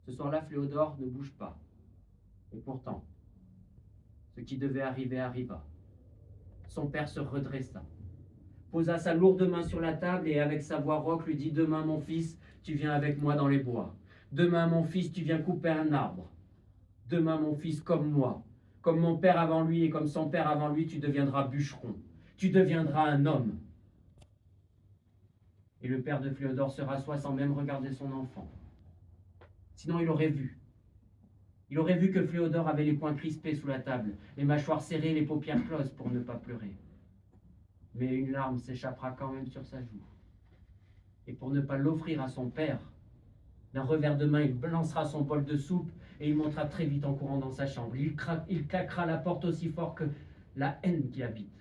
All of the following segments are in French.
Ce soir-là, Fléodore ne bouge pas. Et pourtant, ce qui devait arriver arriva. Son père se redressa, posa sa lourde main sur la table et avec sa voix rauque lui dit: Demain, mon fils, tu viens avec moi dans les bois. Demain, mon fils, tu viens couper un arbre. Demain, mon fils, comme moi, comme mon père avant lui et comme son père avant lui, tu deviendras bûcheron. Tu deviendras un homme. Et le père de Fléodore se rassoit sans même regarder son enfant. Sinon, il aurait vu. Il aurait vu que Fléodore avait les poings crispés sous la table, les mâchoires serrées, les paupières closes pour ne pas pleurer. Mais une larme s'échappera quand même sur sa joue. Et pour ne pas l'offrir à son père, d'un revers de main, il lancera son bol de soupe et il montera très vite en courant dans sa chambre. Il claquera la porte aussi fort que la haine qui habite.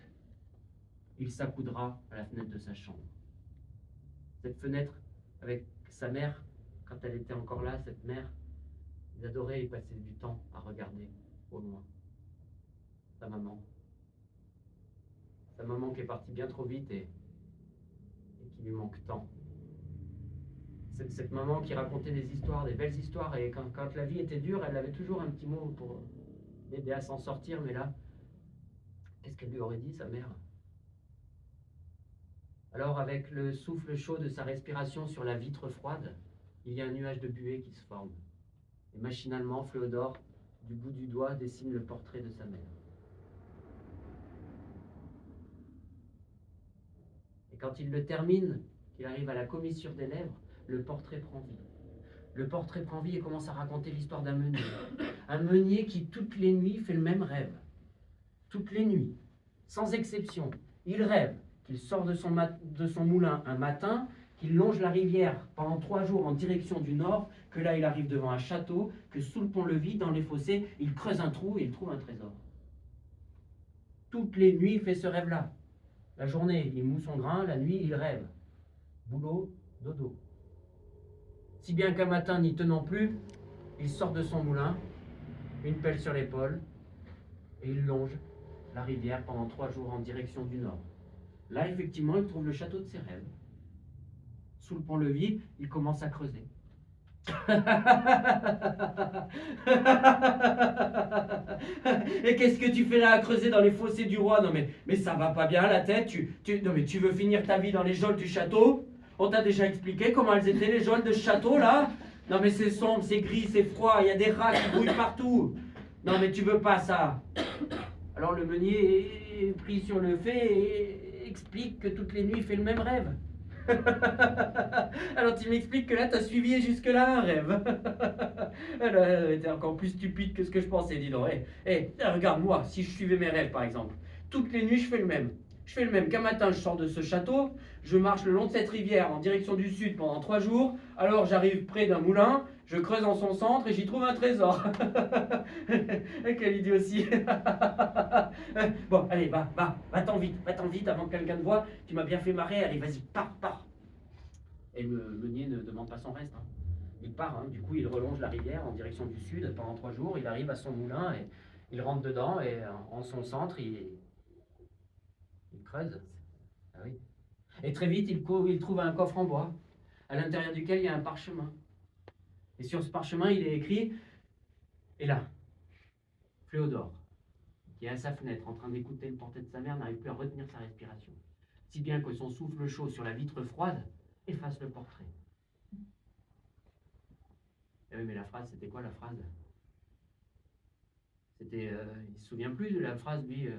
Il s'accoudera à la fenêtre de sa chambre. Cette fenêtre, avec sa mère, quand elle était encore là, cette mère, ils adoraient y passer du temps à regarder au loin. Sa maman. Sa maman qui est partie bien trop vite et qui lui manque tant. Cette maman qui racontait des histoires, des belles histoires, et quand la vie était dure, elle avait toujours un petit mot pour l'aider à s'en sortir, mais là, qu'est-ce qu'elle lui aurait dit, sa mère? Alors, avec le souffle chaud de sa respiration sur la vitre froide, il y a un nuage de buée qui se forme. Et machinalement, Fléodore, du bout du doigt, dessine le portrait de sa mère. Et quand il le termine, qu'il arrive à la commissure des lèvres, le portrait prend vie. Le portrait prend vie et commence à raconter l'histoire d'un meunier. Un meunier qui, toutes les nuits, fait le même rêve. Toutes les nuits, sans exception, il rêve qu'il sort de son moulin un matin, qu'il longe la rivière pendant 3 jours en direction du nord, que là il arrive devant un château, que sous le pont-levis, dans les fossés, il creuse un trou et il trouve un trésor. Toutes les nuits, il fait ce rêve-là. La journée, il moue son grain, la nuit, il rêve. Boulot, dodo. Si bien qu'un matin, n'y tenant plus, il sort de son moulin, une pelle sur l'épaule, et il longe la rivière pendant 3 jours en direction du nord. Là, effectivement, il trouve le château de ses rêves. Sous le pont-levis, il commence à creuser. Et qu'est-ce que tu fais là à creuser dans les fossés du roi? Non mais ça va pas bien la tête. Non mais tu veux finir ta vie dans les geôles du château? On t'a déjà expliqué comment elles étaient les geôles de ce château là? Non mais c'est sombre, c'est gris, c'est froid, il y a des rats qui brouillent partout. Non mais tu veux pas ça. Alors le meunier est pris sur le fait et explique que toutes les nuits il fait le même rêve. Alors tu m'expliques que là t'as suivi jusque-là un rêve. Elle était encore plus stupide que ce que je pensais, dis donc. Regarde-moi, si je suivais mes rêves par exemple. Toutes les nuits je fais le même. Je fais le même. Qu'un matin je sors de ce château, je marche le long de cette rivière en direction du sud pendant 3 jours, alors j'arrive près d'un moulin, je creuse en son centre et j'y trouve un trésor. Quelle idiotie. Bon, allez, va-t'en vite avant que quelqu'un te voie. Tu m'as bien fait marrer, allez, vas-y, pars. Et le meunier ne demande pas son reste. Hein. Il part, hein. Du coup, il relonge la rivière en direction du sud pendant 3 jours. Il arrive à son moulin et il rentre dedans et en son centre, il creuse. Ah oui. Et très vite, il trouve un coffre en bois à l'intérieur duquel il y a un parchemin. Et sur ce parchemin, il est écrit, et là, Fléodore, qui est à sa fenêtre en train d'écouter le portrait de sa mère, n'arrive plus à retenir sa respiration. Si bien que son souffle chaud sur la vitre froide efface le portrait. Et oui, mais la phrase, c'était quoi la phrase? C'était, il se souvient plus de la phrase, lui.